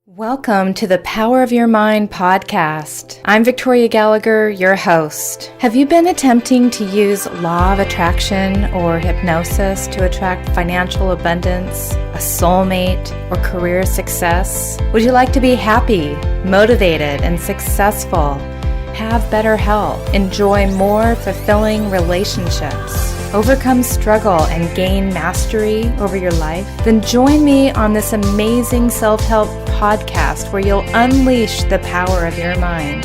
Welcome to the Power of Your Mind podcast. I'm Victoria Gallagher, your host. Have you been attempting to use law of attraction or hypnosis to attract financial abundance, a soulmate, or career success? Would you like to be happy, motivated, and successful? Have better health, enjoy more fulfilling relationships, overcome struggle, and gain mastery over your life? Then join me on this amazing self-help podcast where you'll unleash the power of your mind.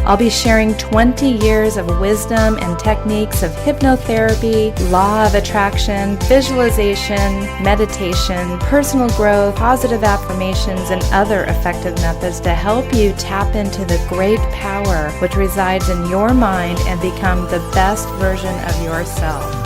I'll be sharing 20 years of wisdom and techniques of hypnotherapy, law of attraction, visualization, meditation, personal growth, positive affirmations, and other effective methods to help you tap into the great power which resides in your mind and become the best version of yourself.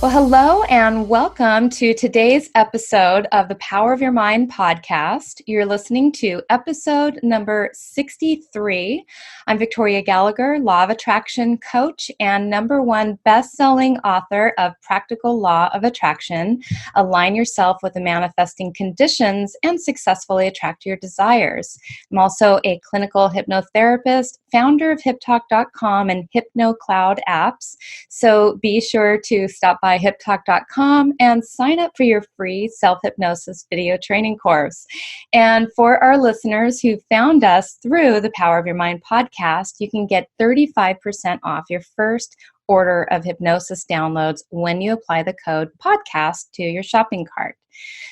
Well, hello and welcome to today's episode of the Power of Your Mind podcast. You're listening to episode number 63. I'm Victoria Gallagher, Law of Attraction coach and #1 best-selling author of Practical Law of Attraction. Align yourself with the manifesting conditions and successfully attract your desires. I'm also a clinical hypnotherapist, founder of HipTalk.com and HypnoCloud apps. So be sure to stop by HipTalk.com and sign up for your free self-hypnosis video training course. And for our listeners who found us through the Power of Your Mind podcast, you can get 35% off your first order of hypnosis downloads when you apply the code podcast to your shopping cart.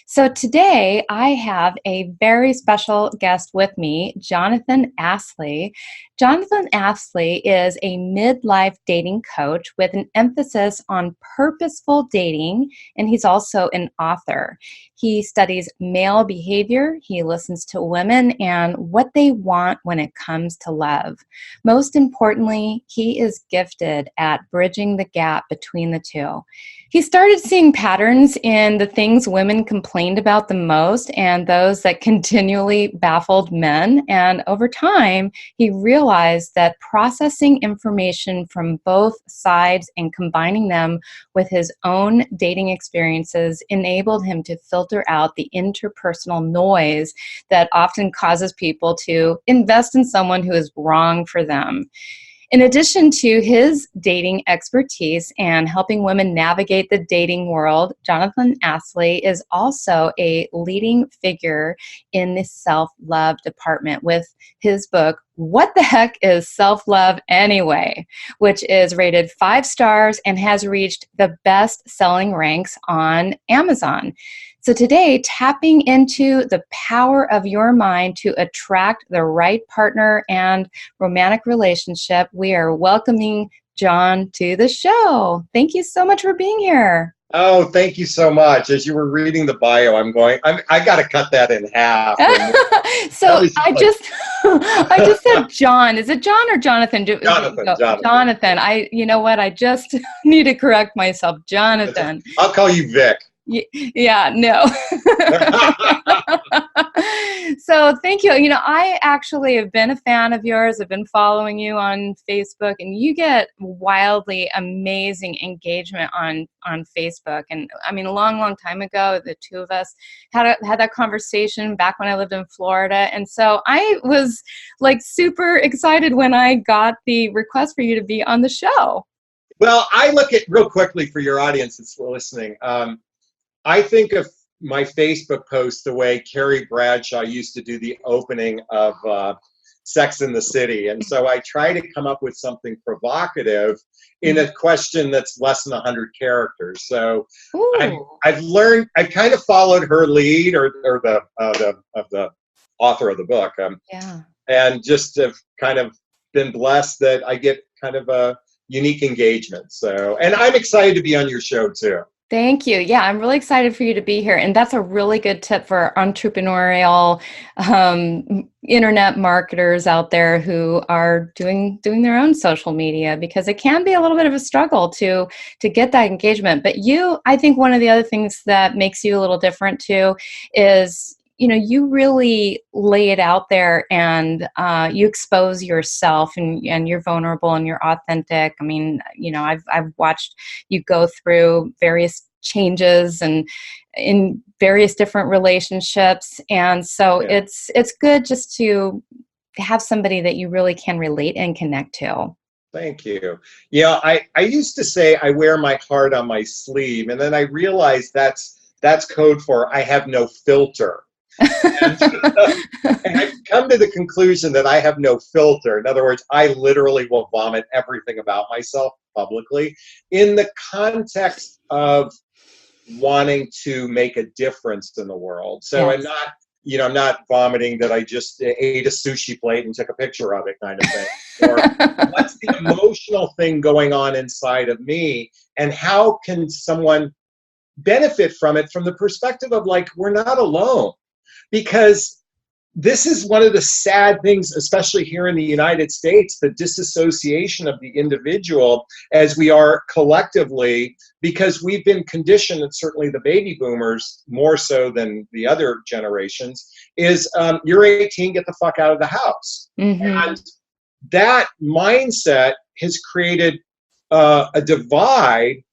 So today I have a very special guest with me, Jonathan Aslay. Jonathan Aslay is a midlife dating coach with an emphasis on purposeful dating, and he's also an author. He studies male behavior, he listens to women and what they want when it comes to love. Most importantly, he is gifted at bridging the gap between the two. He started seeing patterns in the things women complained about the most and those that continually baffled men. And over time, he realized that processing information from both sides and combining them with his own dating experiences enabled him to filter out the interpersonal noise that often causes people to invest in someone who is wrong for them. In addition to his dating expertise and helping women navigate the dating world, Jonathan Aslay is also a leading figure in the self-love department with his book, What the Heck is Self-Love Anyway?, which is rated 5 stars and has reached the best-selling ranks on Amazon. So today, tapping into the power of your mind to attract the right partner and romantic relationship, we are welcoming John to the show. Thank you so much for being here. Oh, thank you so much. As you were reading the bio, I got to cut that in half. So I just said John. Is it John or Jonathan? Jonathan. You know what? I just need to correct myself. Jonathan. I'll call you Vic. Yeah, no. So thank you. You know, I actually have been a fan of yours. I've been following you on Facebook, and you get wildly amazing engagement on Facebook. And I mean, a long, long time ago, the two of us had that conversation back when I lived in Florida. And so I was like super excited when I got the request for you to be on the show. Well, I look at real quickly for your audience that's listening. I think of my Facebook post the way Carrie Bradshaw used to do the opening of Sex and the City. And so I try to come up with something provocative in a question that's less than 100 characters. So I've kind of followed her lead or the author of the book. And just have kind of been blessed that I get kind of a unique engagement. So, and I'm excited to be on your show too. Thank you. Yeah, I'm really excited for you to be here. And that's a really good tip for entrepreneurial internet marketers out there who are doing their own social media, because it can be a little bit of a struggle to get that engagement. But I think one of the other things that makes you a little different too is you really lay it out there, and you expose yourself, and you're vulnerable and you're authentic. I mean, I've watched you go through various changes and in various different relationships. And so it's good just to have somebody that you really can relate and connect to. Thank you. Yeah, I used to say I wear my heart on my sleeve, and then I realized that's code for I have no filter. And, and I've come to the conclusion that I have no filter. In other words, I literally will vomit everything about myself publicly in the context of wanting to make a difference in the world. So I'm not, I'm not vomiting that I just ate a sushi plate and took a picture of it kind of thing. Or what's the emotional thing going on inside of me, and how can someone benefit from it from the perspective of like, we're not alone. Because this is one of the sad things, especially here in the United States, the disassociation of the individual as we are collectively, because we've been conditioned, and certainly the baby boomers more so than the other generations, is you're 18, get the fuck out of the house. Mm-hmm. And that mindset has created a divide.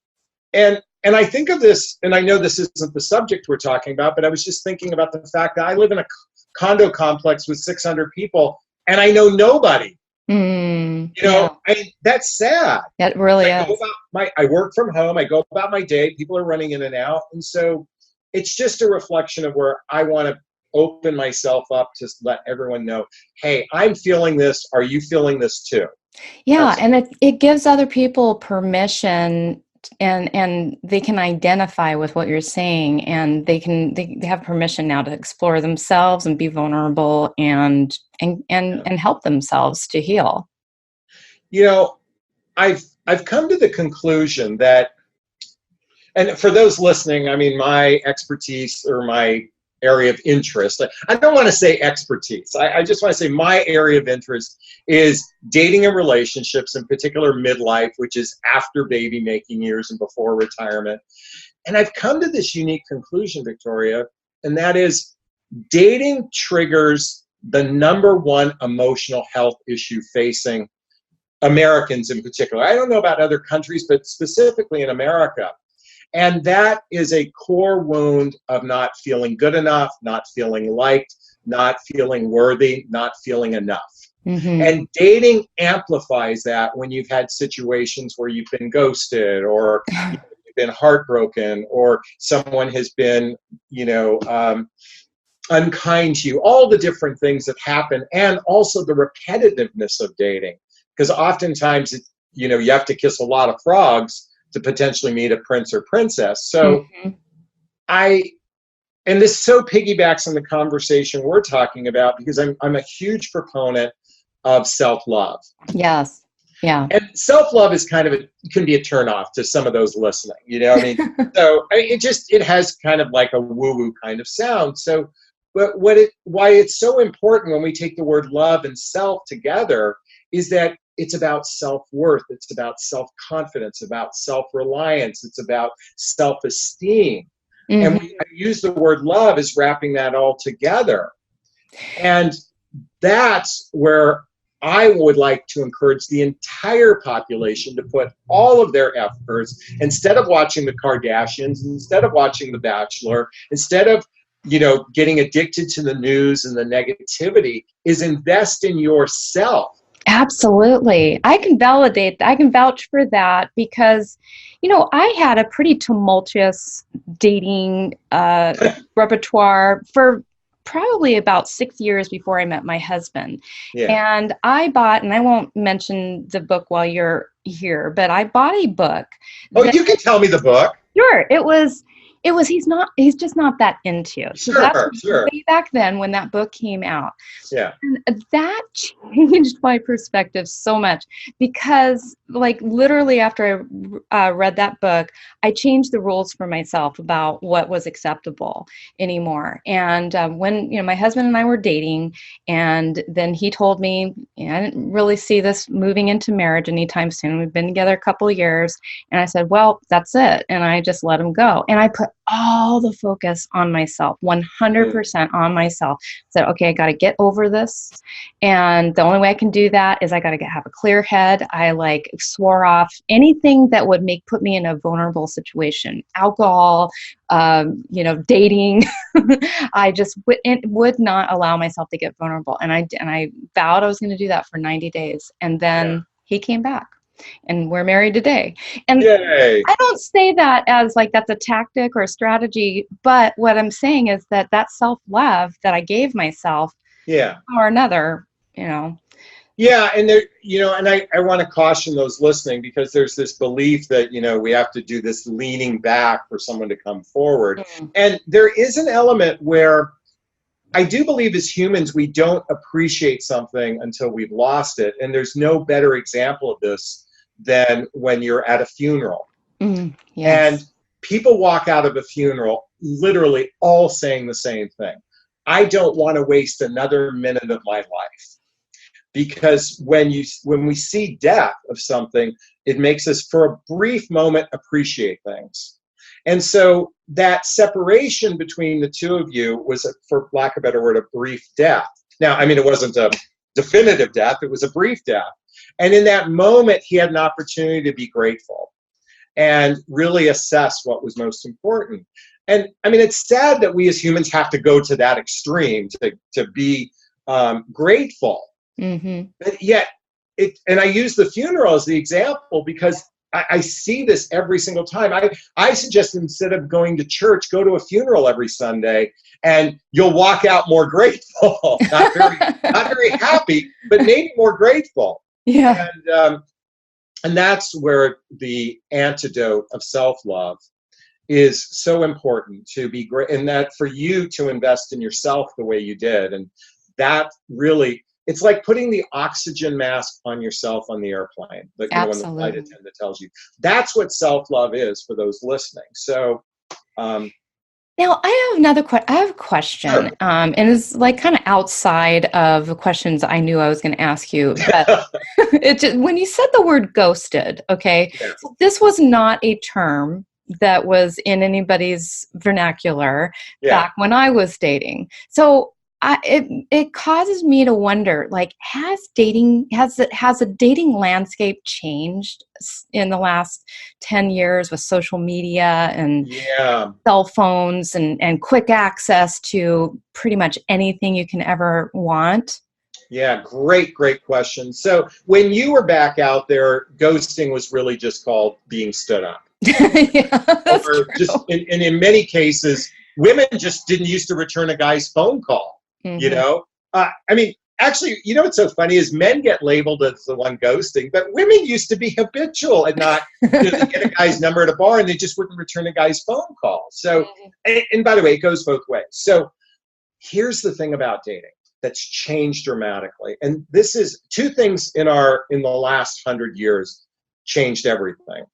And I think of this, and I know this isn't the subject we're talking about, but I was just thinking about the fact that I live in a condo complex with 600 people, and I know nobody. That's sad. That really is. I work from home. I go about my day. People are running in and out. And so it's just a reflection of where I want to open myself up to let everyone know, hey, I'm feeling this. Are you feeling this too? Yeah, and it gives other people permission, and they can identify with what you're saying, and they have permission now to explore themselves and be vulnerable and help themselves to heal. I've come to the conclusion that, and for those listening, I mean, my expertise or my area of interest, I don't want to say expertise. I just want to say my area of interest is dating and relationships, in particular midlife, which is after baby making years and before retirement. And I've come to this unique conclusion, Victoria, and that is dating triggers the number one emotional health issue facing Americans in particular. I don't know about other countries, but specifically in America. And that is a core wound of not feeling good enough, not feeling liked, not feeling worthy, not feeling enough. Mm-hmm. And dating amplifies that when you've had situations where you've been ghosted, or you've been heartbroken, or someone has been, unkind to you, all the different things that happen, and also the repetitiveness of dating. Because oftentimes, you have to kiss a lot of frogs to potentially meet a prince or princess. So and this so piggybacks on the conversation we're talking about, because I'm a huge proponent of self-love. Yes. Yeah. And self-love is kind of can be a turnoff to some of those listening, So it has kind of like a woo-woo kind of sound. So, but why it's so important when we take the word love and self together is that it's about self-worth. It's about self-confidence, about self-reliance. It's about self-esteem. Mm-hmm. And when I use the word love as wrapping that all together. And that's where I would like to encourage the entire population to put all of their efforts, instead of watching the Kardashians, instead of watching The Bachelor, instead of getting addicted to the news and the negativity, is invest in yourself. Absolutely. I can validate that. I can vouch for that because, I had a pretty tumultuous dating repertoire for probably about 6 years before I met my husband. Yeah. And I bought, and I won't mention the book while you're here, but I bought a book. Oh, you can tell me the book. Sure. He's just not that into. So that's way back then when that book came out. Yeah. And that changed my perspective so much because literally after I read that book, I changed the rules for myself about what was acceptable anymore. And when, my husband and I were dating, and then he told me, I didn't really see this moving into marriage anytime soon. We've been together a couple of years. And I said, well, that's it. And I just let him go. And I put all the focus on myself, 100% on myself. Said, okay, I got to get over this. And the only way I can do that is I got to have a clear head. I like swore off anything that would put me in a vulnerable situation, alcohol, dating. I just would not allow myself to get vulnerable. And I vowed I was going to do that for 90 days. And then he came back. And we're married today. And Yay. I don't say that as like that's a tactic or a strategy, but what I'm saying is that self-love that I gave myself, or another, Yeah, and there, and I want to caution those listening, because there's this belief that, we have to do this leaning back for someone to come forward. And there is an element where I do believe as humans, we don't appreciate something until we've lost it. And there's no better example of this than when you're at a funeral. Yes. And people walk out of a funeral literally all saying the same thing. I don't want to waste another minute of my life. Because when we see death of something, it makes us for a brief moment appreciate things. And so that separation between the two of you was, for lack of a better word, a brief death. Now, I mean, it wasn't a definitive death, it was a brief death. And in that moment, he had an opportunity to be grateful and really assess what was most important. And I mean, it's sad that we as humans have to go to that extreme to be grateful. But yet, and I use the funeral as the example because I see this every single time. I suggest instead of going to church, go to a funeral every Sunday, and you'll walk out more grateful. not very happy, but maybe more grateful. Yeah. And that's where the antidote of self-love is so important, to be great, and that for you to invest in yourself the way you did. And that really, it's like putting the oxygen mask on yourself on the airplane. When the flight attendant tells you. That's what self-love is for those listening. So now I have a question, sure. And it's like kind of outside of the questions I knew I was going to ask you. But when you said the word ghosted, okay, so this was not a term that was in anybody's vernacular back when I was dating. So it causes me to wonder, like, has a dating landscape changed in the last 10 years with social media and cell phones and quick access to pretty much anything you can ever want? Yeah, great question. So when you were back out there, ghosting was really just called being stood up. Or just in many cases, women just didn't used to return a guy's phone call. I mean, actually, what's so funny is men get labeled as the one ghosting, but women used to be habitual and not they get a guy's number at a bar and they just wouldn't return a guy's phone call. So, and by the way, it goes both ways. So here's the thing about dating that's changed dramatically. And this is two things in the last 100 years changed everything.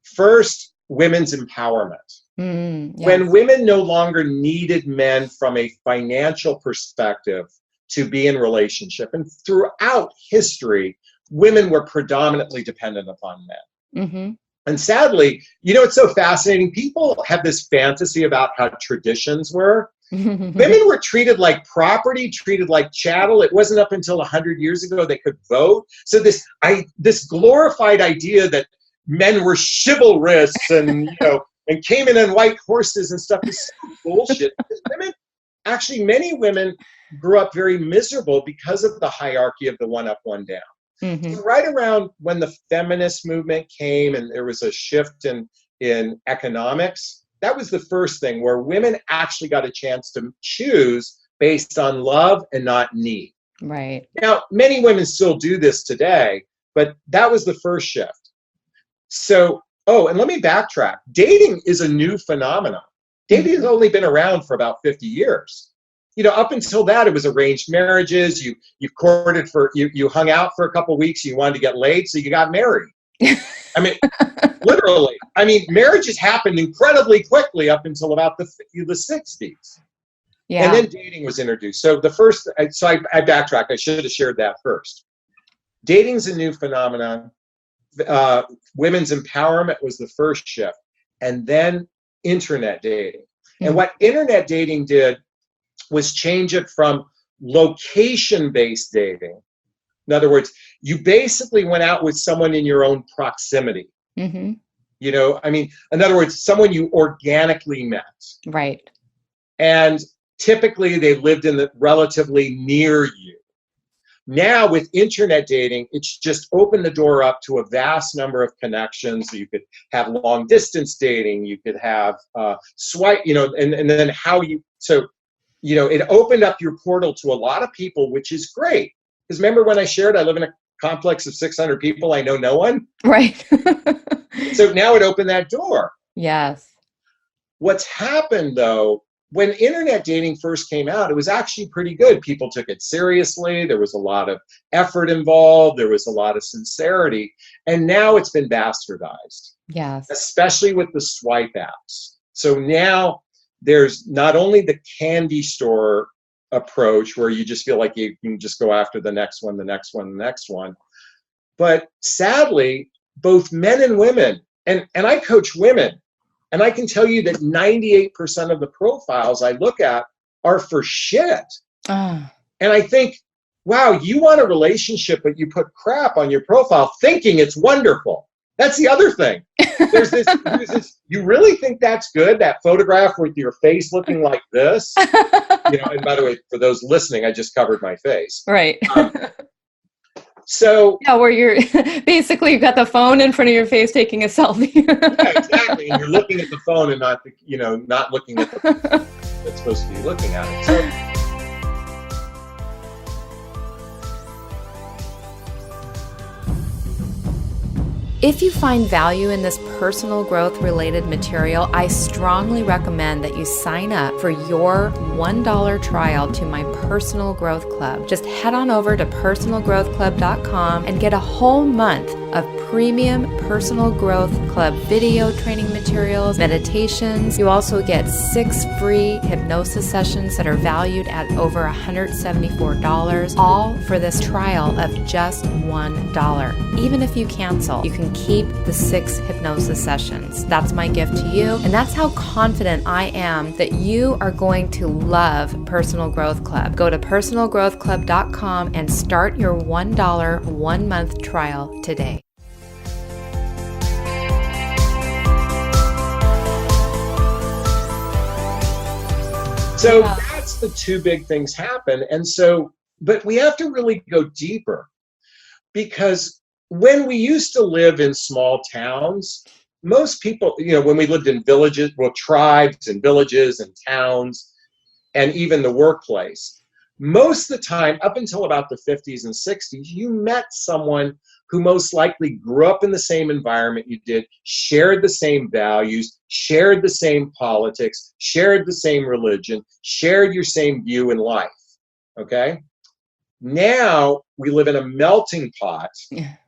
First, women's empowerment. When women no longer needed men from a financial perspective to be in relationship, and throughout history, women were predominantly dependent upon men. And sadly, it's so fascinating. People have this fantasy about how traditions were. Women were treated like property, treated like chattel. It wasn't up until 100 years ago they could vote. So this glorified idea that men were chivalrous and and came in on white horses and stuff is so bullshit. Many women grew up very miserable because of the hierarchy of the one up, one down. So right around when the feminist movement came and there was a shift in economics, that was the first thing where women actually got a chance to choose based on love and not need. Right. Now, many women still do this today, but that was the first shift. So, and let me backtrack. Dating is a new phenomenon. Dating has only been around for about 50 years. Up until that, it was arranged marriages. You courted you hung out for a couple of weeks. You wanted to get laid, so you got married. I mean, literally. I mean, marriages happened incredibly quickly up until about the 60s. Yeah. And then dating was introduced. So I backtrack. I should have shared that first. Dating's a new phenomenon. Women's empowerment was the first shift. And then internet dating. And what internet dating did was change it from location-based dating. In other words, you basically went out with someone in your own proximity. Mm-hmm. You know, I mean, in other words, someone you organically met. Right. And typically they lived in the relatively near you. Now with internet dating, it's just opened the door up to a vast number of connections. You could have long distance dating, you could have swipe, you know, and then how you, so, you know, it opened up your portal to a lot of people, which is great. Because remember when I shared, I live in a complex of 600 people, I know no one. Right. So now it opened that door. Yes. What's happened though, when internet dating first came out, it was actually pretty good. People took it seriously. There was a lot of effort involved. There was a lot of sincerity. And now it's been bastardized. Yes. Especially with the swipe apps. So now there's not only the candy store approach where you just feel like you can just go after the next one, the next one, the next one. But sadly, both men and women, and I coach women, and I can tell you that 98% of the profiles I look at are for shit. And I think, wow, you want a relationship, but you put crap on your profile thinking it's wonderful. That's the other thing. There's this, you really think that's good? That photograph with your face looking like this? You know, and by the way, for those listening, I just covered my face. Right. So yeah, where you're basically you've got the phone in front of your face taking a selfie. Yeah, exactly. And you're looking at the phone and not, not looking at the person that's supposed to be looking at it. So, if you find value in this personal growth related material, I strongly recommend that you sign up for your $1 trial to my Personal Growth Club. Just head on over to personalgrowthclub.com and get a whole month of premium Personal Growth Club video training materials, meditations. You also get 6 free hypnosis sessions that are valued at over $174, all for this trial of just $1. Even if you cancel, you can keep the 6 hypnosis sessions. That's my gift to you, and that's how confident I am that you are going to love Personal Growth Club. Go to personalgrowthclub.com and start your $1 1-month trial today. So that's the two big things happen. And so, but we have to really go deeper, because when we used to live in small towns, most people, when we lived in villages, tribes and villages and towns, and even the workplace, most of the time, up until about the 50s and 60s, you met someone who most likely grew up in the same environment you did, shared the same values, shared the same politics, shared the same religion, shared your same view in life, okay? Now we live in a melting pot,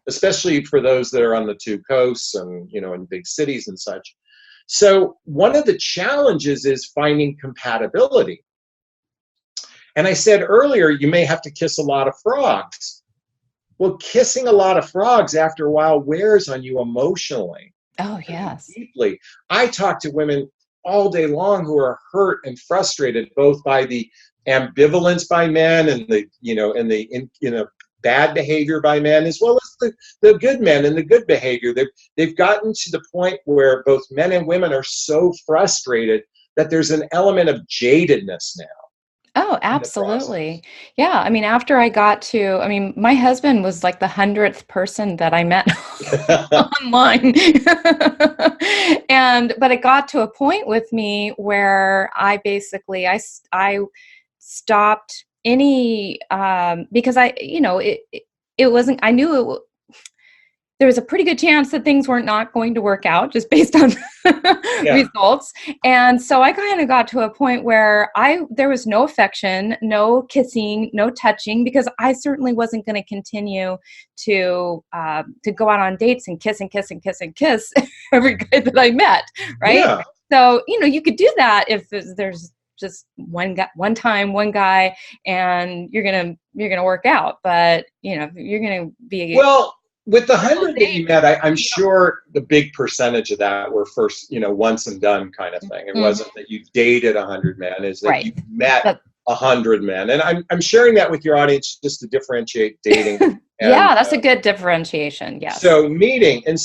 especially for those that are on the two coasts and, in big cities and such. So one of the challenges is finding compatibility. And I said earlier, you may have to kiss a lot of frogs. Well, kissing a lot of frogs after a while wears on you emotionally. Oh, yes. Deeply. I talk to women all day long who are hurt and frustrated both by the ambivalence by men and the bad behavior by men, as well as the good men and the good behavior. They've gotten to the point where both men and women are so frustrated that there's an element of jadedness now. Oh, absolutely. Yeah. I mean, after I got to, my husband was like the 100th person that I met online. But it got to a point with me where I basically, I stopped any, because it wasn't, I knew there was a pretty good chance that things were not going to work out just based on results. And so I kind of got to a point where there was no affection, no kissing, no touching, because I certainly wasn't going to continue to go out on dates and kiss and kiss and kiss and kiss every guy that I met. Right. Yeah. So, you could do that if there's just one guy, and you're going to work out, but you're going to be, with the 100 that you met, I'm sure the big percentage of that were first, once and done kind of thing. It wasn't that you dated 100 men, is that you met 100 men. And I'm sharing that with your audience just to differentiate dating. Yeah, that's a good differentiation. Yes. So meeting. And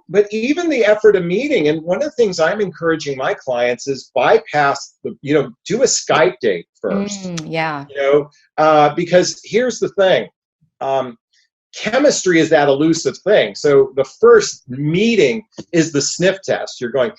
but even the effort of meeting, and one of the things I'm encouraging my clients is bypass do a Skype date first. Yeah. Because here's the thing. Chemistry is that elusive thing. So the first meeting is the sniff test. You're going,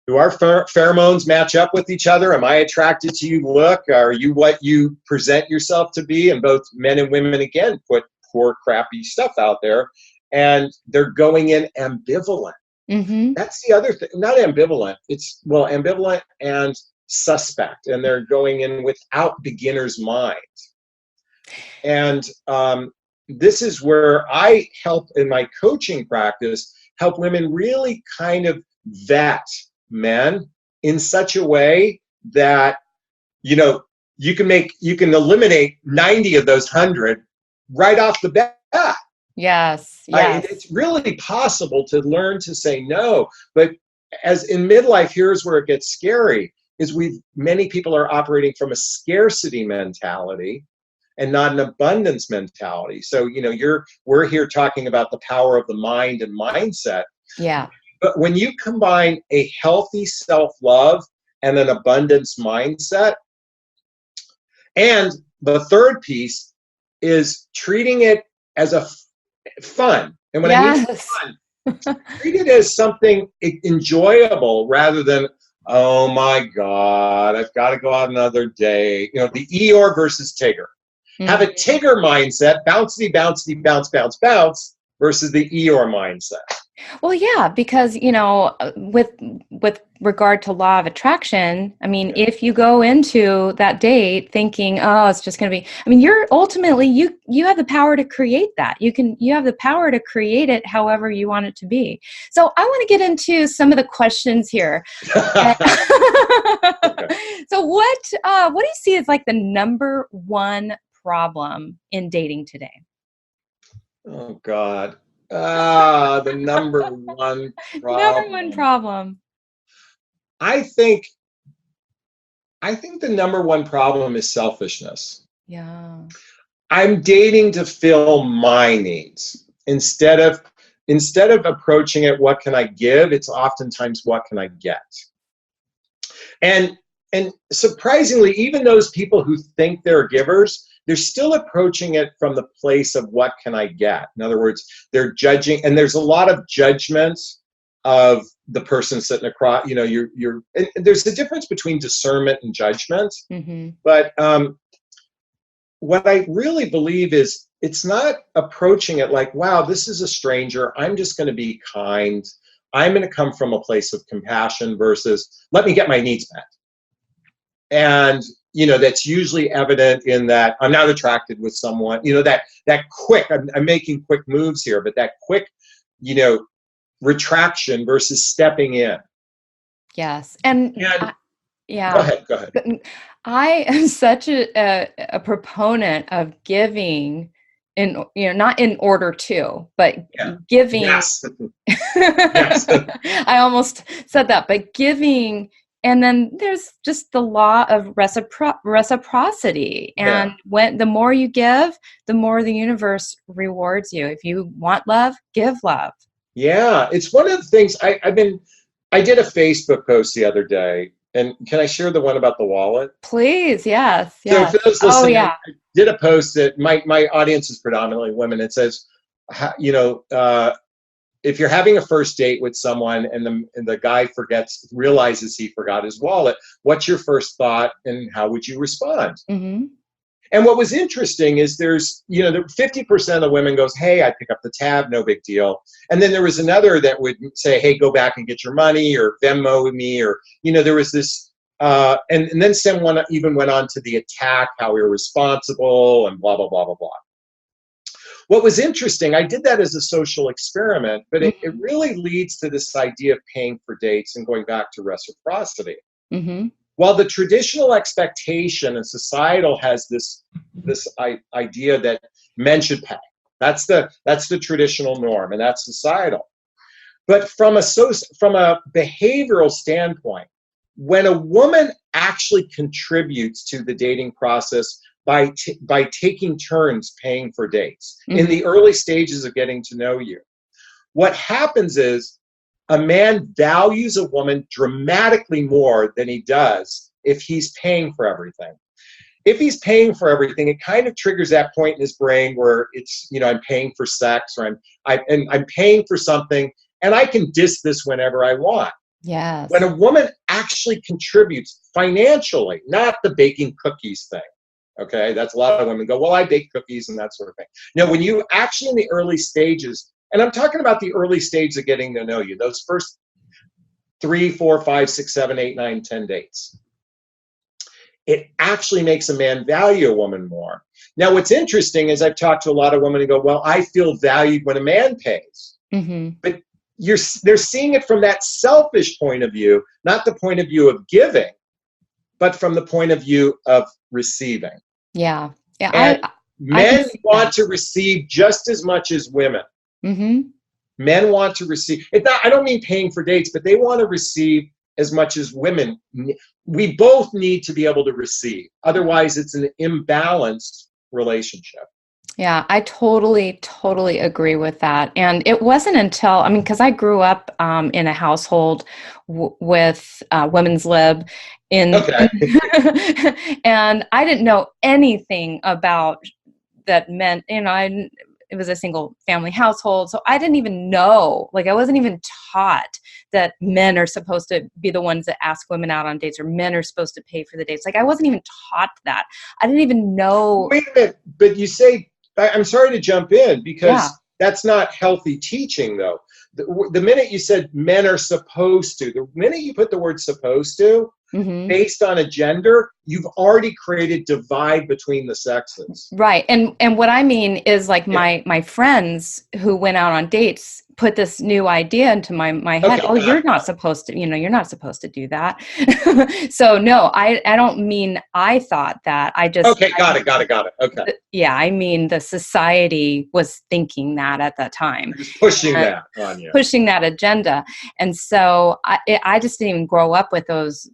do our pheromones match up with each other? Am I attracted to you? Look, are you what you present yourself to be? And both men and women, again, put poor, crappy stuff out there. And they're going in ambivalent. That's the other thing. Not ambivalent. It's, ambivalent and suspect. And they're going in without beginner's mind. And this is where I help in my coaching practice, help women really kind of vet men in such a way that, you can eliminate 90 of those 100 right off the bat. Yes. It's really possible to learn to say no. But as in midlife, here's where it gets scary, is many people are operating from a scarcity mentality and not an abundance mentality. So, we're here talking about the power of the mind and mindset. Yeah. But when you combine a healthy self-love and an abundance mindset, and the third piece is treating it as a fun. And when I mean fun, treat it as something enjoyable rather than, oh my God, I've got to go out another day. The Eeyore versus Tigger. Have a Tigger mindset, bouncy, bouncy, bounce, bounce, bounce, versus the Eeyore mindset. Well, yeah, because, with regard to law of attraction, I mean, if you go into that date thinking, oh, it's just going to be, you're ultimately, you have the power to create that. You have the power to create it however you want it to be. So I want to get into some of the questions here. So what do you see as like the number one problem in dating today? Oh, God. The number one problem. Number one problem. I think the number one problem is selfishness. Yeah. I'm dating to fill my needs. Instead of approaching it, what can I give? It's oftentimes, what can I get? And surprisingly, even those people who think they're givers, they're still approaching it from the place of what can I get? In other words, they're judging, and there's a lot of judgment of the person sitting across, and there's a difference between discernment and judgment. But what I really believe is it's not approaching it like, wow, this is a stranger. I'm just going to be kind. I'm going to come from a place of compassion versus let me get my needs met. And that's usually evident in that I'm not attracted with someone, that quick, I'm making quick moves here, but that quick, retraction versus stepping in. Yes. And yeah. Go ahead. I am such a proponent of giving not in order to, but giving. Yes. Yes. I almost said that, but giving. And then there's just the law of reciprocity. And when the more you give, the more the universe rewards you. If you want love, give love. Yeah. It's one of the things I did a Facebook post the other day. And can I share the one about the wallet? Please. Yes. So for those listening, I did a post that my audience is predominantly women. It says, if you're having a first date with someone and the guy realizes he forgot his wallet, what's your first thought and how would you respond? And what was interesting is there's, 50% of the women goes, hey, I pick up the tab, no big deal. And then there was another that would say, hey, go back and get your money or Venmo me, or, there was this, and then someone even went on to the attack, how irresponsible and blah, blah, blah, blah, blah. What was interesting, I did that as a social experiment, but it really leads to this idea of paying for dates and going back to reciprocity. While the traditional expectation and societal has this idea that men should pay. That's the traditional norm, and that's societal. But from a behavioral standpoint, when a woman actually contributes to the dating process by taking turns paying for dates in the early stages of getting to know you, what happens is a man values a woman dramatically more than he does if he's paying for everything. If he's paying for everything, it kind of triggers that point in his brain where it's, I'm paying for sex, or I'm paying for something, and I can diss this whenever I want. Yes. When a woman actually contributes financially, not the baking cookies thing, okay? That's a lot of women go, well, I bake cookies and that sort of thing. No, when you actually in the early stages, and I'm talking about the early stages of getting to know you, those first 3, 4, 5, 6, 7, 8, 9, 10 dates, it actually makes a man value a woman more. Now, what's interesting is I've talked to a lot of women who go, well, I feel valued when a man pays. But they're seeing it from that selfish point of view, not the point of view of giving, but from the point of view of receiving. Yeah. Yeah. And men want that. to receive just as much as women. Men want to receive. I don't mean paying for dates, but they want to receive as much as women. We both need to be able to receive. Otherwise, it's an imbalanced relationship. Yeah, I totally agree with that. And it wasn't until, because I grew up in a household with women's lib and I didn't know anything about that meant, it was a single family household. So I didn't even know, I wasn't even taught that men are supposed to be the ones that ask women out on dates, or men are supposed to pay for the dates. I wasn't even taught that. I didn't even know. Wait a minute, but you say, I'm sorry to jump in, because that's not healthy teaching, though. The minute you said men are supposed to, the minute you put the word supposed to, based on a gender, you've already created divide between the sexes. Right. And what I mean is my friends who went out on dates put this new idea into my head. Oh, you're not supposed to, you're not supposed to do that. So no, I don't mean I thought that. I just got it. Okay. Yeah, I mean the society was thinking that at that time. Just pushing that on you. Pushing that agenda. And so I just didn't even grow up with those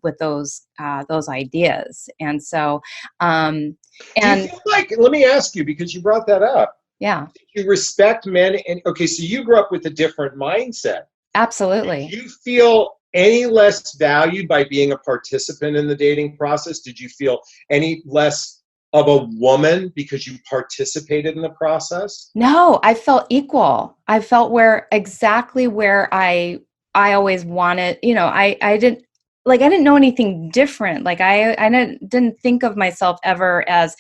ideas. And so and do you feel like, let me ask you, because you brought that up. Yeah. You respect men, and so you grew up with a different mindset. Absolutely. Did you feel any less valued by being a participant in the dating process? Did you feel any less of a woman because you participated in the process? No, I felt equal. I felt exactly where I always wanted, I didn't know anything different. I didn't think of myself ever as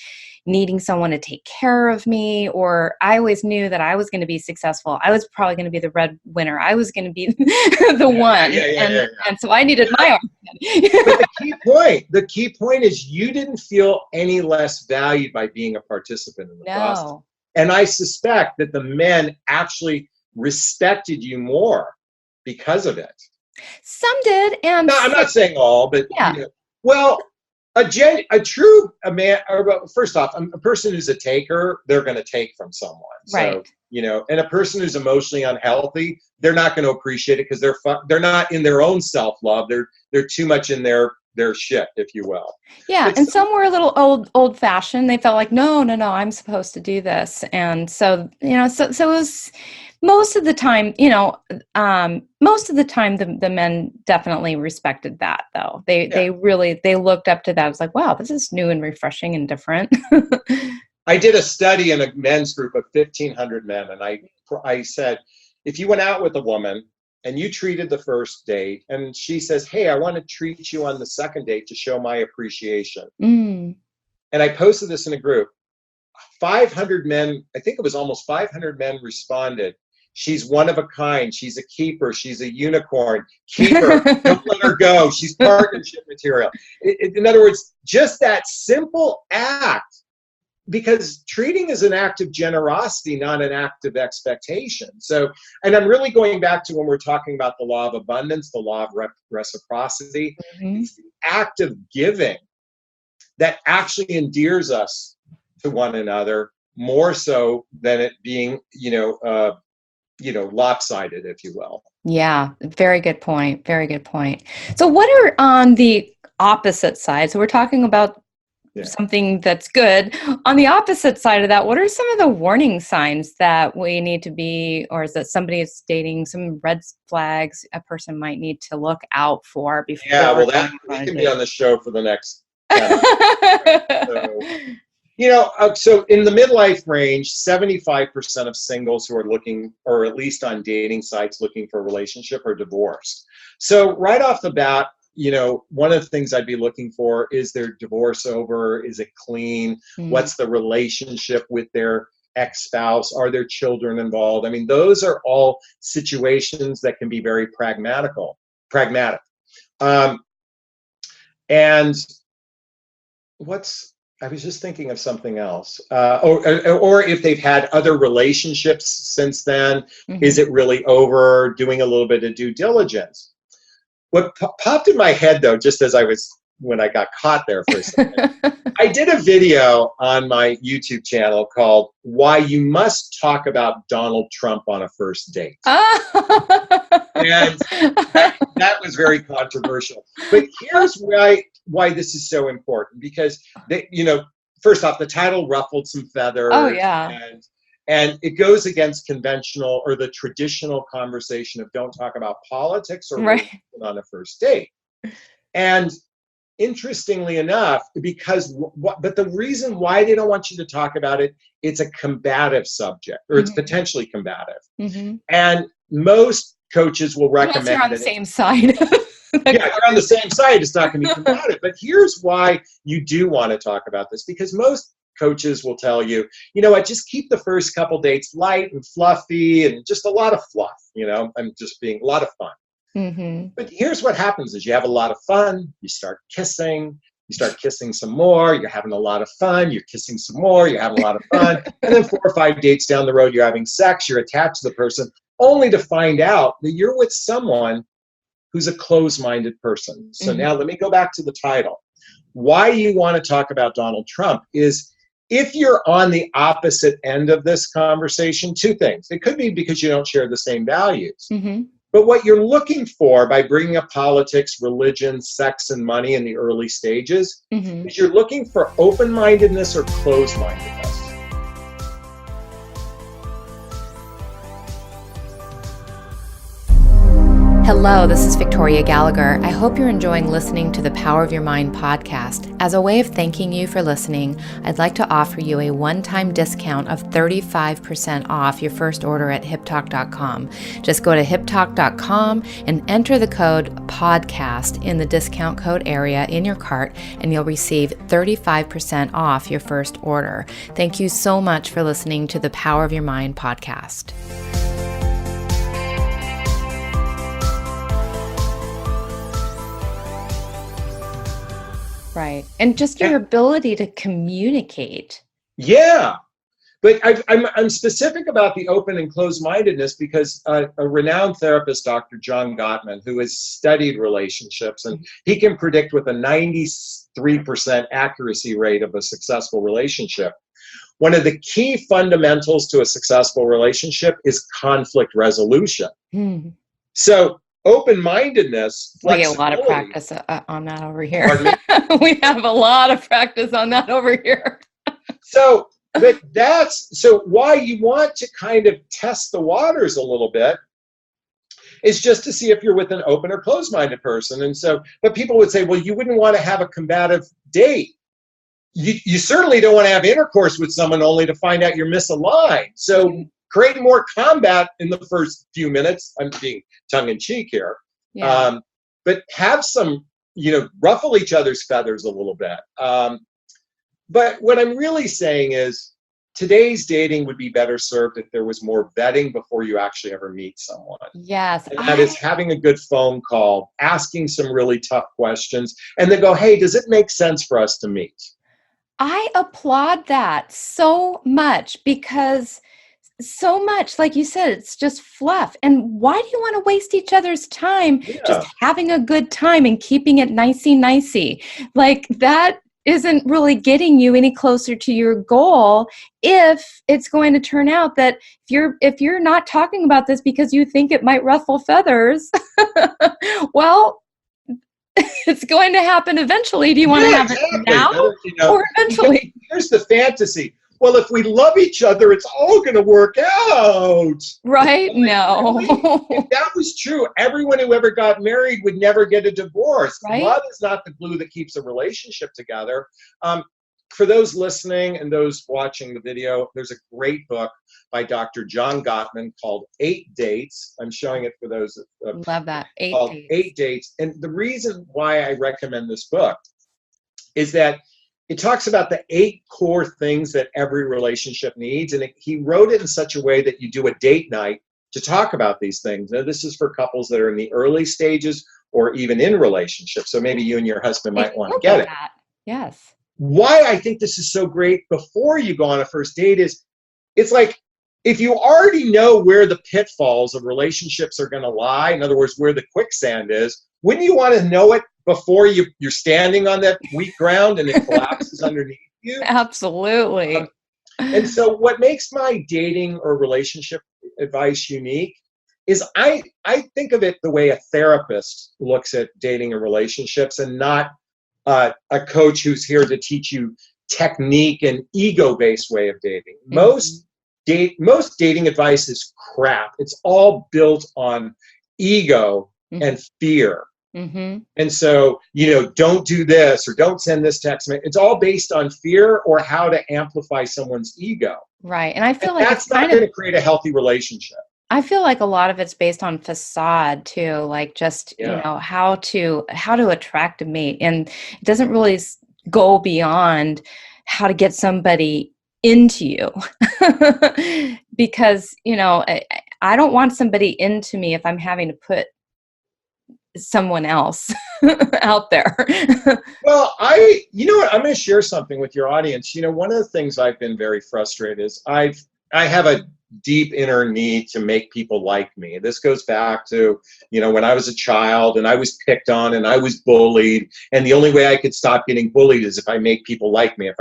needing someone to take care of me, or I always knew that I was going to be successful. I was probably going to be the breadwinner. I was going to be the one. And so I needed my own. But the key point is you didn't feel any less valued by being a participant in the process. And I suspect that the men actually respected you more because of it. Some did, and no, I'm not saying all, but first off, a person who's a taker, they're going to take from someone. Right. So, and a person who's emotionally unhealthy, they're not going to appreciate it because they're not in their own self-love. They're too much in their shit, if you will. Yeah, and some were a little old-fashioned. They felt like, no, I'm supposed to do this, and so so it was. Most of the time, the men definitely respected that, though. They really looked up to that. It was like, wow, this is new and refreshing and different. I did a study in a men's group of 1,500 men, and I said, if you went out with a woman and you treated the first date, and she says, hey, I want to treat you on the second date to show my appreciation. And I posted this in a group. 500 men, I think it was almost 500 men responded. She's one of a kind. She's a keeper. She's a unicorn. Keep her. Don't let her go. She's partnership material. In other words, just that simple act, because treating is an act of generosity, not an act of expectation. So, and I'm really going back to when we're talking about the law of abundance, the law of reciprocity. It's the act of giving that actually endears us to one another more so than it being, lopsided, if you will. Yeah, very good point. Very good point. So what are on the opposite side? So we're talking about something that's good. On the opposite side of that, what are some of the warning signs that we need to be, or is that somebody is dating, some red flags a person might need to look out for before? Yeah, well, that can be on the show for the next 10 So in the midlife range, 75% of singles who are looking, or at least on dating sites looking for a relationship, are divorced. So right off the bat, one of the things I'd be looking for is their divorce over? Is it clean? What's the relationship with their ex-spouse? Are there children involved? I mean, those are all situations that can be very pragmatic. And I was just thinking of something else. Or if they've had other relationships since then, is it really over? Doing a little bit of due diligence. What popped in my head, though, just as when I got caught there for a second, I did a video on my YouTube channel called "Why You Must Talk About Donald Trump on a First Date." And that was very controversial. But here's why this is so important, because first off, the title ruffled some feathers. Oh yeah. And it goes against conventional or the traditional conversation of don't talk about politics or religion on a first date. And interestingly enough, but the reason why they don't want you to talk about it, it's a combative subject, or it's potentially combative. And most coaches will recommend you're on the same side. Yeah, you're on the same side, it's not going to be combative. But here's why you do want to talk about this, because most coaches will tell you, just keep the first couple dates light and fluffy and just a lot of fluff, and just being a lot of fun. But here's what happens is you have a lot of fun, you start kissing some more, you're having a lot of fun, you're kissing some more, you're having a lot of fun, and then 4 or 5 dates down the road, you're having sex, you're attached to the person, only to find out that you're with someone who's a closed-minded person. So now let me go back to the title. Why you want to talk about Donald Trump is, if you're on the opposite end of this conversation, 2 things. It could be because you don't share the same values. But what you're looking for by bringing up politics, religion, sex, and money in the early stages is you're looking for open-mindedness or closed-mindedness. Hello, this is Victoria Gallagher. I hope you're enjoying listening to the Power of Your Mind podcast. As a way of thanking you for listening, I'd like to offer you a one-time discount of 35% off your first order at hiptalk.com. Just go to hiptalk.com and enter the code PODCAST in the discount code area in your cart, and you'll receive 35% off your first order. Thank you so much for listening to the Power of Your Mind podcast. Right. And just your ability to communicate. Yeah. But I'm specific about the open and closed-mindedness because a renowned therapist, Dr. John Gottman, who has studied relationships, and he can predict with a 93% accuracy rate of a successful relationship. One of the key fundamentals to a successful relationship is conflict resolution. So open-mindedness, we get a lot of practice on that over here. We have a lot of practice on that over here. So why you want to kind of test the waters a little bit is just to see if you're with an open or closed-minded person. And so, but people would say, well, you wouldn't want to have a combative date. You certainly don't want to have intercourse with someone only to find out you're misaligned. So create more combat in the first few minutes. I'm being tongue-in-cheek here. But have some, ruffle each other's feathers a little bit. But what I'm really saying is today's dating would be better served if there was more vetting before you actually ever meet someone. Yes. And that is having a good phone call, asking some really tough questions, and then go, hey, does it make sense for us to meet? I applaud that so much because so much, like you said, it's just fluff. And why do you want to waste each other's time just having a good time and keeping it nicey? Like that isn't really getting you any closer to your goal if it's going to turn out that if you're not talking about this because you think it might ruffle feathers, well, it's going to happen eventually. Do you want to have it now or eventually? Here's the fantasy. Well, if we love each other, it's all going to work out. Right? No. If that was true, everyone who ever got married would never get a divorce. Right? Love is not the glue that keeps a relationship together. For those listening and those watching the video, there's a great book by Dr. John Gottman called 8 Dates. I'm showing it for those. Love that. 8 Dates. 8 Dates. And the reason why I recommend this book is that it talks about the 8 core things that every relationship needs. And he wrote it in such a way that you do a date night to talk about these things. Now, this is for couples that are in the early stages or even in relationships. So maybe you and your husband might want to get it. Yes. Why I think this is so great before you go on a first date is it's like, if you already know where the pitfalls of relationships are going to lie, in other words, where the quicksand is, wouldn't you want to know it before you're standing on that weak ground and it collapses underneath you? Absolutely. And so what makes my dating or relationship advice unique is I think of it the way a therapist looks at dating and relationships, and not a coach who's here to teach you technique and ego-based way of dating. Mm-hmm. Most dating advice is crap. It's all built on ego and fear. Mm-hmm. And so, don't do this or don't send this text. It's all based on fear or how to amplify someone's ego. Right. And I feel like that's not going to create a healthy relationship. I feel like a lot of it's based on facade too, like just, how to attract a mate. And it doesn't really go beyond how to get somebody into you. Because, I don't want somebody into me if I'm having to put someone else out there. Well, you know what, I'm going to share something with your audience. One of the things I've been very frustrated is I have a deep inner need to make people like me. This goes back to, when I was a child and I was picked on and I was bullied, and the only way I could stop getting bullied is if I make people like me.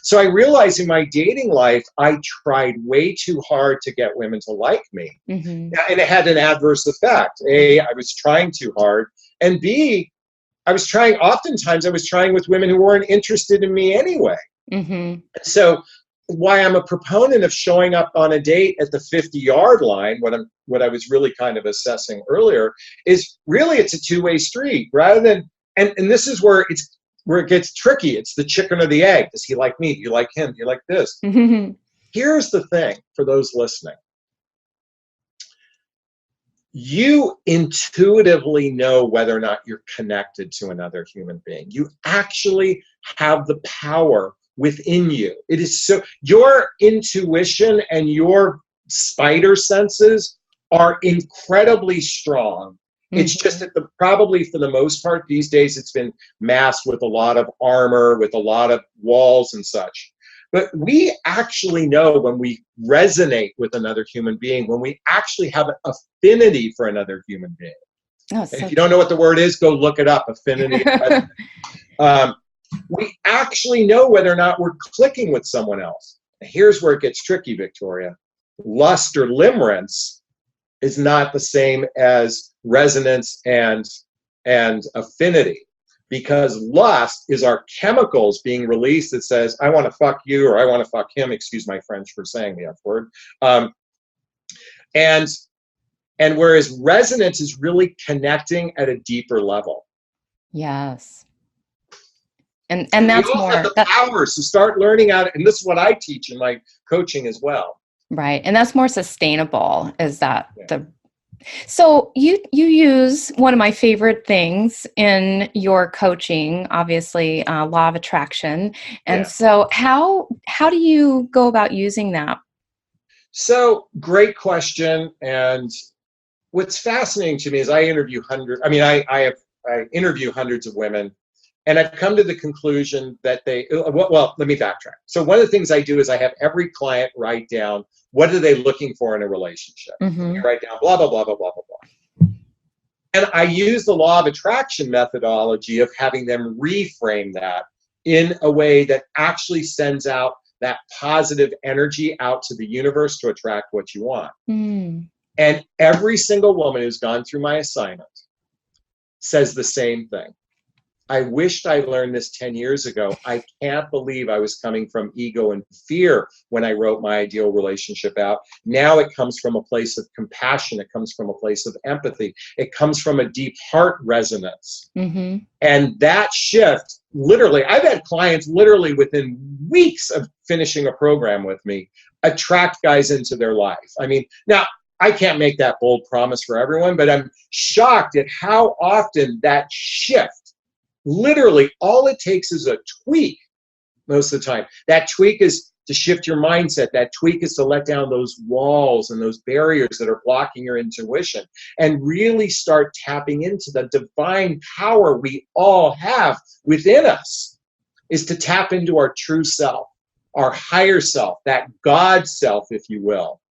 So I realized in my dating life, I tried way too hard to get women to like me. Mm-hmm. And it had an adverse effect. A, I was trying too hard. And B, oftentimes I was trying with women who weren't interested in me anyway. Mm-hmm. So why I'm a proponent of showing up on a date at the 50-yard line, what I was really kind of assessing earlier, is really it's a two-way street rather than, and this is where it gets tricky. It's the chicken or the egg. Does he like me? Do you like him? Do you like this? Mm-hmm. Here's the thing for those listening. You intuitively know whether or not you're connected to another human being. You actually have the power within you. It is so, your intuition and your spider senses are incredibly strong. Mm-hmm. It's just that probably for the most part these days it's been masked with a lot of armor, with a lot of walls and such. But we actually know when we resonate with another human being, when we actually have an affinity for another human being. Oh, so if you don't know what the word is, go look it up, affinity. We actually know whether or not we're clicking with someone else. Here's where it gets tricky, Victoria. Lust or limerence is not the same as resonance and affinity, because lust is our chemicals being released that says, I want to fuck you, or I want to fuck him. Excuse my French for saying the F word. And whereas resonance is really connecting at a deeper level. Yes. And that's we all more have the power, so start learning how to, and this is what I teach in my coaching as well. Right. And that's more sustainable, is that so you use one of my favorite things in your coaching, obviously, law of attraction. And so how do you go about using that? So great question. And what's fascinating to me is I interview hundreds of women. And I've come to the conclusion that well, let me backtrack. So one of the things I do is I have every client write down, what are they looking for in a relationship? Mm-hmm. You write down blah, blah, blah, blah, blah, blah, blah. And I use the law of attraction methodology of having them reframe that in a way that actually sends out that positive energy out to the universe to attract what you want. Mm. And every single woman who's gone through my assignment says the same thing. I wished I learned this 10 years ago. I can't believe I was coming from ego and fear when I wrote my ideal relationship out. Now it comes from a place of compassion. It comes from a place of empathy. It comes from a deep heart resonance. Mm-hmm. And that shift, literally, I've had clients literally within weeks of finishing a program with me attract guys into their life. I mean, now, I can't make that bold promise for everyone, but I'm shocked at how often that shift, literally, all it takes is a tweak most of the time. That tweak is to shift your mindset. That tweak is to let down those walls and those barriers that are blocking your intuition and really start tapping into the divine power we all have within us, is to tap into our true self, our higher self, that God self, if you will,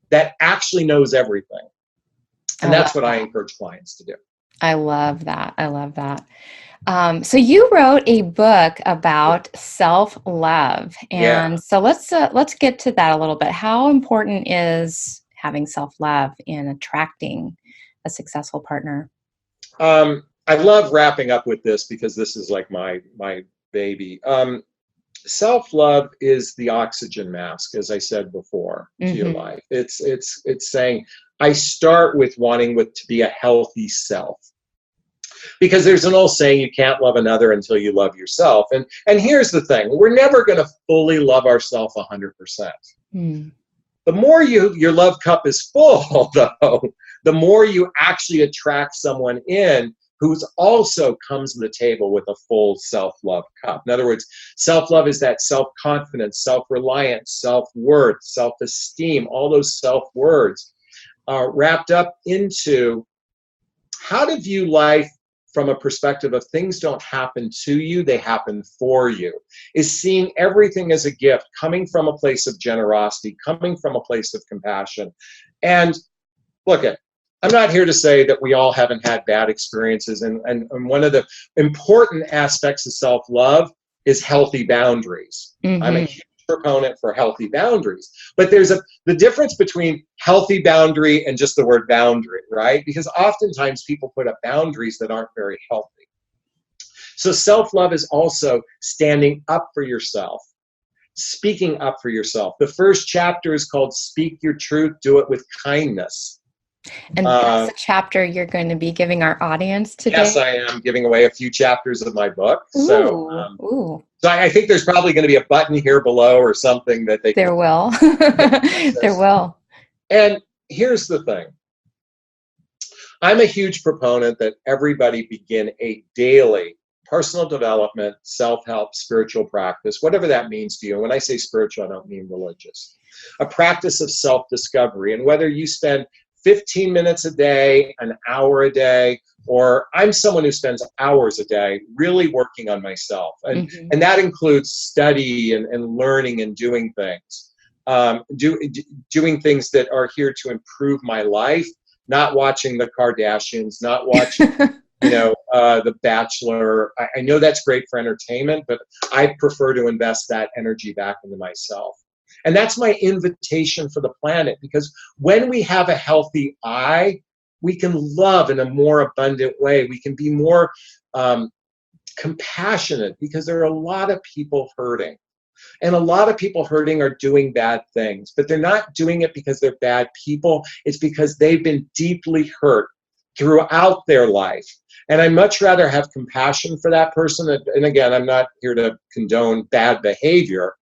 that actually knows everything. And that's what I encourage clients to do. I love that. I love that. So you wrote a book about self-love, and so let's get to that a little bit. How important is having self-love in attracting a successful partner? I love wrapping up with this because this is like my baby. Self-love is the oxygen mask, as I said before, to your life. It's saying, I start with wanting to be a healthy self. Because there's an old saying, you can't love another until you love yourself. And here's the thing, we're never going to fully love ourselves 100%. The more your love cup is full, though, the more you actually attract someone in who's also comes to the table with a full self-love cup. In other words, self-love is that self-confidence, self-reliance, self-worth, self-esteem, all those self-words are wrapped up into how to view life from a perspective of things don't happen to you, they happen for you, is seeing everything as a gift, coming from a place of generosity, coming from a place of compassion. And look, I'm not here to say that we all haven't had bad experiences. And one of the important aspects of self-love is healthy boundaries. I'm a huge proponent for healthy boundaries. But there's the difference between healthy boundary and just the word boundary, right? Because oftentimes people put up boundaries that aren't very healthy. So self-love is also standing up for yourself, speaking up for yourself. The first chapter is called Speak Your Truth, Do It with Kindness. And that's a chapter you're going to be giving our audience today? Yes, I am giving away a few chapters of my book. Ooh. So I think there's probably going to be a button here below or something that they There will. There will. And here's the thing. I'm a huge proponent that everybody begin a daily personal development, self-help, spiritual practice, whatever that means to you. When I say spiritual, I don't mean religious. A practice of self-discovery. And whether you spend 15 minutes a day, an hour a day, or I'm someone who spends hours a day really working on myself. And that includes study and learning and doing things. Doing things that are here to improve my life, not watching the Kardashians, not watching, The Bachelor. I know that's great for entertainment, but I prefer to invest that energy back into myself. And that's my invitation for the planet, because when we have a healthy I, we can love in a more abundant way. We can be more compassionate, because there are a lot of people hurting. And a lot of people hurting are doing bad things, but they're not doing it because they're bad people. It's because they've been deeply hurt throughout their life. And I'd much rather have compassion for that person. And again, I'm not here to condone bad behavior.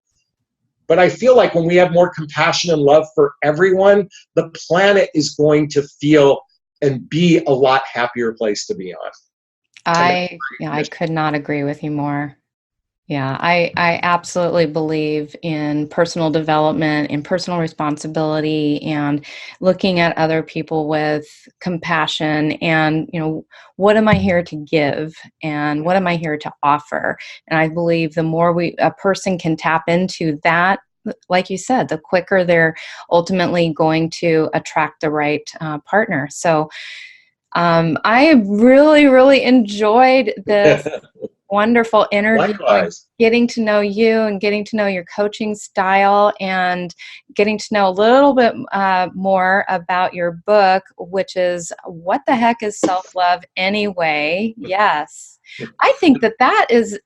But I feel like when we have more compassion and love for everyone, the planet is going to feel and be a lot happier place to be on. I could not agree with you more. Yeah, I absolutely believe in personal development and personal responsibility and looking at other people with compassion and, what am I here to give and what am I here to offer? And I believe the more a person can tap into that, like you said, the quicker they're ultimately going to attract the right partner. So I really, really enjoyed this wonderful interview. Likewise. Getting to know you and getting to know your coaching style and getting to know a little bit more about your book, which is What the Heck is Self-Love Anyway? Yes. I think that is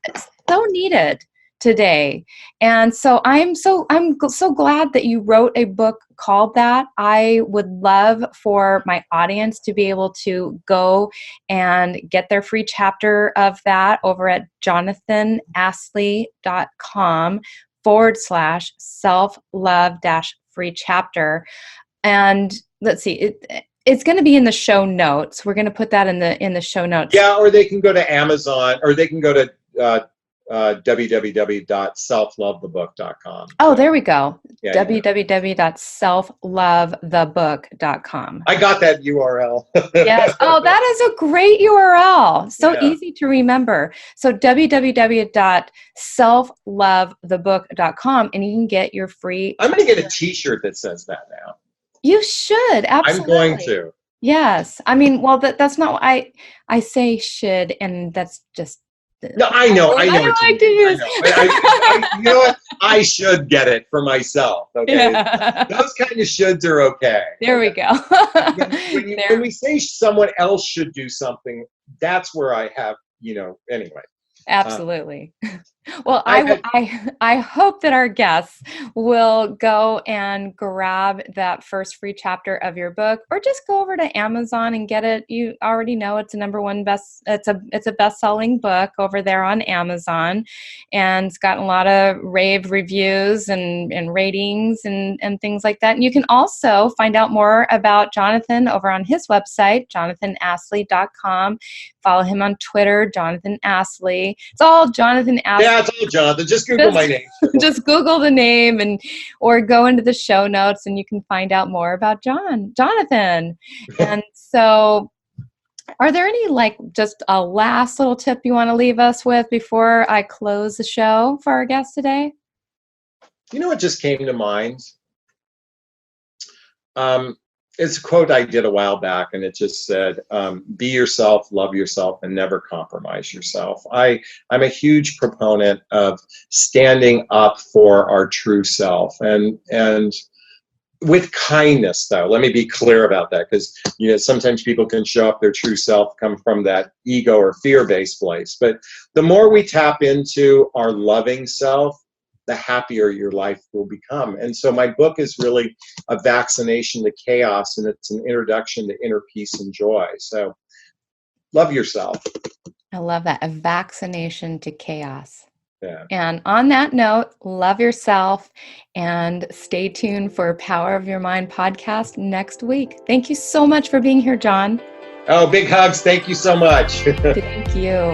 so needed today. And so I'm so glad that you wrote a book called that. I would love for my audience to be able to go and get their free chapter of that over at jonathanaslay.com/self-love-free chapter. And let's see, it's going to be in the show notes. We're going to put that in the show notes. Yeah, or they can go to Amazon, or they can go to www.selflovethebook.com. Oh, there we go. Yeah, www.selflovethebook.com. I got that URL. Yes. Oh, that is a great URL. So easy to remember. So www.selflovethebook.com, and you can get your free. I'm going to get a T-shirt that says that now. You should. Absolutely. I'm going to. Yes. I mean, well, that's not what I say should, and that's just. No, I know. I like to use. You know what? I should get it for myself. Okay, yeah. Those kind of shoulds are okay. There we go. when we say someone else should do something, that's where I have, anyway. Absolutely. Well, I hope that our guests will go and grab that first free chapter of your book, or just go over to Amazon and get it. You already know it's a it's a best-selling book over there on Amazon, and it's gotten a lot of rave reviews and ratings and things like that. And you can also find out more about Jonathan over on his website, jonathanaslay.com. Follow him on Twitter, Jonathan Aslay. It's all Jonathan Aslay. Yeah, it's all Jonathan. Just Google my name. Just Google the name or go into the show notes, and you can find out more about Jonathan. And so, are there any just a last little tip you want to leave us with before I close the show for our guests today? You know what just came to mind? It's a quote I did a while back, and it just said, be yourself, love yourself, and never compromise yourself. I'm a huge proponent of standing up for our true self, and with kindness, though. Let me be clear about that, because sometimes people can show up their true self, come from that ego or fear-based place. But the more we tap into our loving self, the happier your life will become. And so my book is really a vaccination to chaos, and it's an introduction to inner peace and joy. So love yourself. I love that. A vaccination to chaos. Yeah. And on that note, love yourself, and stay tuned for Power of Your Mind podcast next week. Thank you so much for being here, John. Oh, big hugs. Thank you so much. Thank you.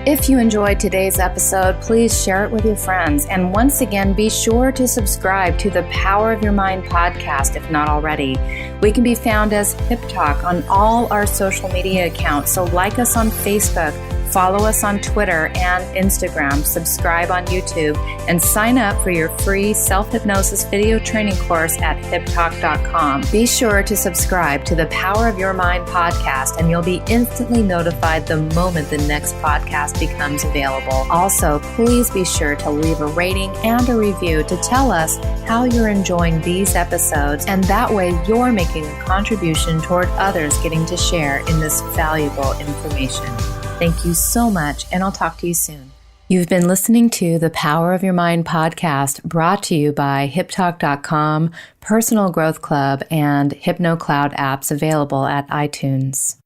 If you enjoyed today's episode, please share it with your friends. And once again, be sure to subscribe to the Power of Your Mind podcast if not already. We can be found as Hip Talk on all our social media accounts. So like us on Facebook, follow us on Twitter and Instagram, subscribe on YouTube, and sign up for your free self-hypnosis video training course at hiptalk.com. Be sure to subscribe to the Power of Your Mind podcast, and you'll be instantly notified the moment the next podcast becomes available. Also, please be sure to leave a rating and a review to tell us how you're enjoying these episodes, and that way you're making a contribution toward others getting to share in this valuable information. Thank you so much, and I'll talk to you soon. You've been listening to the Power of Your Mind podcast, brought to you by HipTalk.com, Personal Growth Club, and HypnoCloud apps available at iTunes.